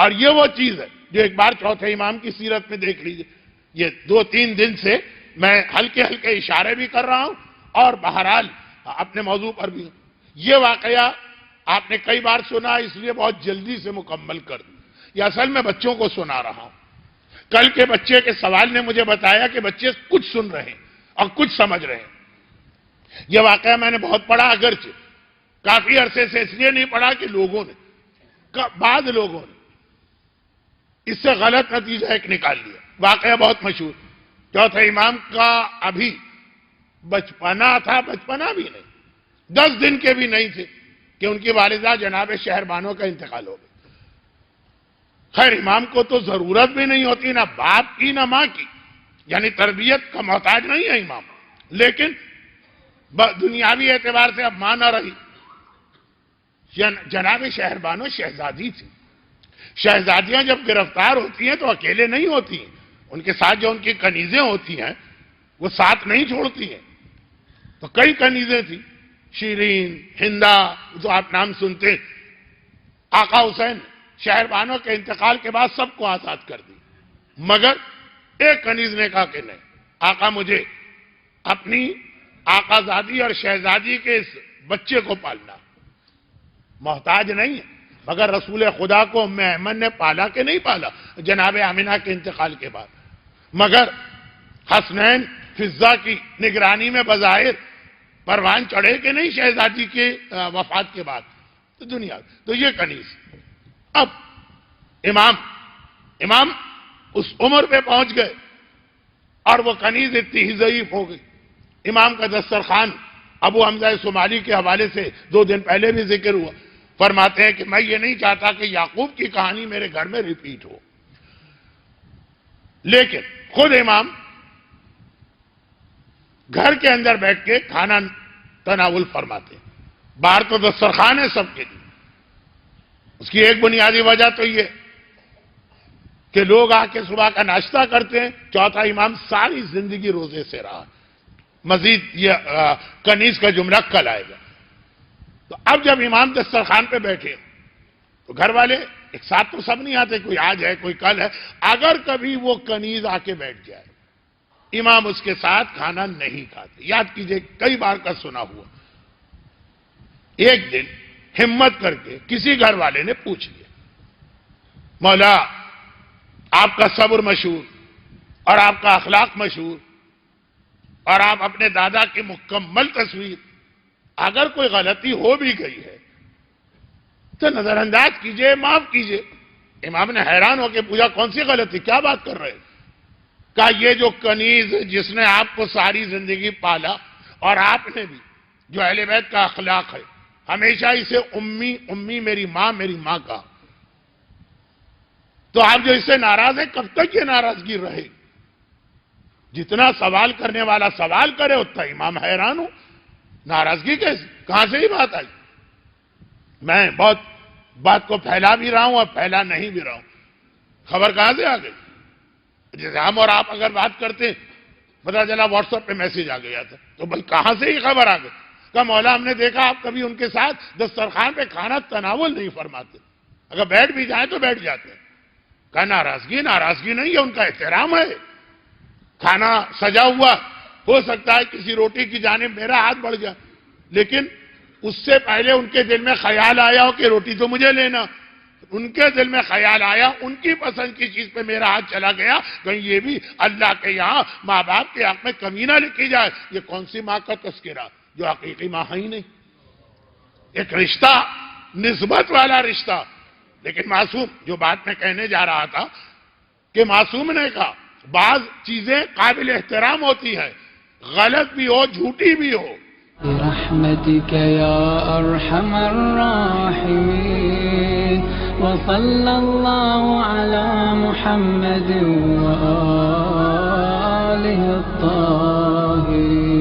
اور یہ وہ چیز ہے جو ایک بار چوتھے امام کی سیرت میں دیکھ لیجئے. یہ 2-3 دن سے میں ہلکے ہلکے اشارے بھی کر رہا ہوں اور بہرحال اپنے موضوع پر بھی ہوں. یہ واقعہ آپ نے کئی بار سنا، اس لیے بہت جلدی سے مکمل کر دوں. یہ اصل میں بچوں کو سنا رہا ہوں. کل کے بچے کے سوال نے مجھے بتایا کہ بچے کچھ سن رہے ہیں اور کچھ سمجھ رہے ہیں. یہ واقعہ میں نے بہت پڑھا، اگرچہ کافی عرصے سے اس لیے نہیں پڑھا کہ بعض لوگوں نے اس سے غلط نتیجہ ایک نکال لیا. واقعہ بہت مشہور. چوتھے امام کا ابھی بچپنا تھا، بچپنا بھی نہیں، 10 دن کے بھی نہیں تھے کہ ان کی والدہ جناب شہربانو کا انتقال ہو گیا. خیر امام کو تو ضرورت بھی نہیں ہوتی، نہ باپ کی نہ ماں کی، یعنی تربیت کا محتاج نہیں ہے امام. لیکن دنیاوی اعتبار سے اب ماں نہ رہی. جناب شہربانو شہزادی تھی. شہزادیاں جب گرفتار ہوتی ہیں تو اکیلے نہیں ہوتی ہیں، ان کے ساتھ جو ان کی کنیزیں ہوتی ہیں وہ ساتھ نہیں چھوڑتی ہیں. تو کئی کنیزیں تھیں، شیرین، ہندا، جو آپ نام سنتے ہیں. آقا حسین شہربانو کے انتقال کے بعد سب کو آزاد کر دی، مگر ایک کنیز نے کہا کہ نہیں، آقا مجھے اپنی آقا زادی اور شہزادی کے اس بچے کو پالنا. محتاج نہیں ہے، مگر رسول خدا کو ام ایمن نے پالا کہ نہیں پالا جناب آمنہ کے انتقال کے بعد. مگر حسنین فضہ کی نگرانی میں بظاہر پروان چڑھے کہ نہیں شہزادی کے وفات کے بعد. تو دنیا تو یہ کنیز. اب امام اس عمر پہ پہنچ گئے اور وہ کنیز اتنی ہی ضعیف ہو گئی. امام کا دسترخوان ابو حمزہ صومالی کے حوالے سے 2 دن پہلے بھی ذکر ہوا. فرماتے ہیں کہ میں یہ نہیں چاہتا کہ یعقوب کی کہانی میرے گھر میں ریپیٹ ہو. لیکن خود امام گھر کے اندر بیٹھ کے کھانا تناول فرماتے ہیں. باہر تو دسترخوان ہے سب کے لیے. اس کی ایک بنیادی وجہ تو یہ کہ لوگ آ کے صبح کا ناشتہ کرتے ہیں. چوتھا امام ساری زندگی روزے سے رہا. مزید یہ کنیز کا جملہ کل آئے گا. تو اب جب امام دسترخوان پہ بیٹھے تو گھر والے ایک ساتھ تو سب نہیں آتے، کوئی آج ہے کوئی کل ہے. اگر کبھی وہ کنیز آ کے بیٹھ جائے امام اس کے ساتھ کھانا نہیں کھاتے. یاد کیجئے کئی بار کا سنا ہوا. ایک دن ہمت کر کے کسی گھر والے نے پوچھ لیا، مولا آپ کا صبر مشہور اور آپ کا اخلاق مشہور اور آپ اپنے دادا کی مکمل تصویر، اگر کوئی غلطی ہو بھی گئی ہے تو نظر انداز کیجئے، معاف کیجئے. امام نے حیران ہو کے پوچھا کون سی غلطی، کیا بات کر رہے ہیں؟ کہا یہ جو کنیز جس نے آپ کو ساری زندگی پالا اور آپ نے بھی، جو اہل بیت کا اخلاق ہے، ہمیشہ اسے امی میری ماں کا، تو آپ جو اس سے ناراض ہیں کب تک یہ ناراضگی رہے؟ جتنا سوال کرنے والا سوال کرے اتنا امام حیران ہو. ناراضگی کیسے، کہاں سے ہی بات آئی؟ میں بہت بات کو پھیلا بھی رہا ہوں اور پھیلا نہیں بھی رہا ہوں. خبر کہاں سے آ گئی؟ جیسے ہم اور آپ اگر بات کرتے پتہ چلا واٹس ایپ پہ میسج آ گیا تھا، تو بھائی کہاں سے ہی خبر آ گئی؟ کہا مولا ہم نے دیکھا آپ کبھی ان کے ساتھ دسترخوان پہ کھانا تناول نہیں فرماتے، اگر بیٹھ بھی جائیں تو بیٹھ جاتے ہیں. کہا ناراضگی نہیں ہے، ان کا احترام ہے. کھانا سجا ہوا، ہو سکتا ہے کسی روٹی کی جانب میرا ہاتھ بڑھ گیا، لیکن اس سے پہلے ان کے دل میں خیال آیا ہو کہ روٹی تو مجھے لینا. ان کے دل میں خیال آیا، ان کی پسند کی چیز پہ میرا ہاتھ چلا گیا، کہیں یہ بھی اللہ کے یہاں ماں باپ کے حق میں کمی نہ لکھی جائے. یہ کون سی ماں کا تذکرہ جو حقیقی ماں ہی نہیں. ایک رشتہ، نسبت والا رشتہ. لیکن معصوم، جو بات میں کہنے جا رہا تھا کہ معصوم نے کہا بعض چیزیں قابل احترام ہوتی ہیں، غلط بھی ہو جھوٹی بھی ہو. برحمتك يا أرحم الراحمين وصلى الله على محمد وآله الطاهرين.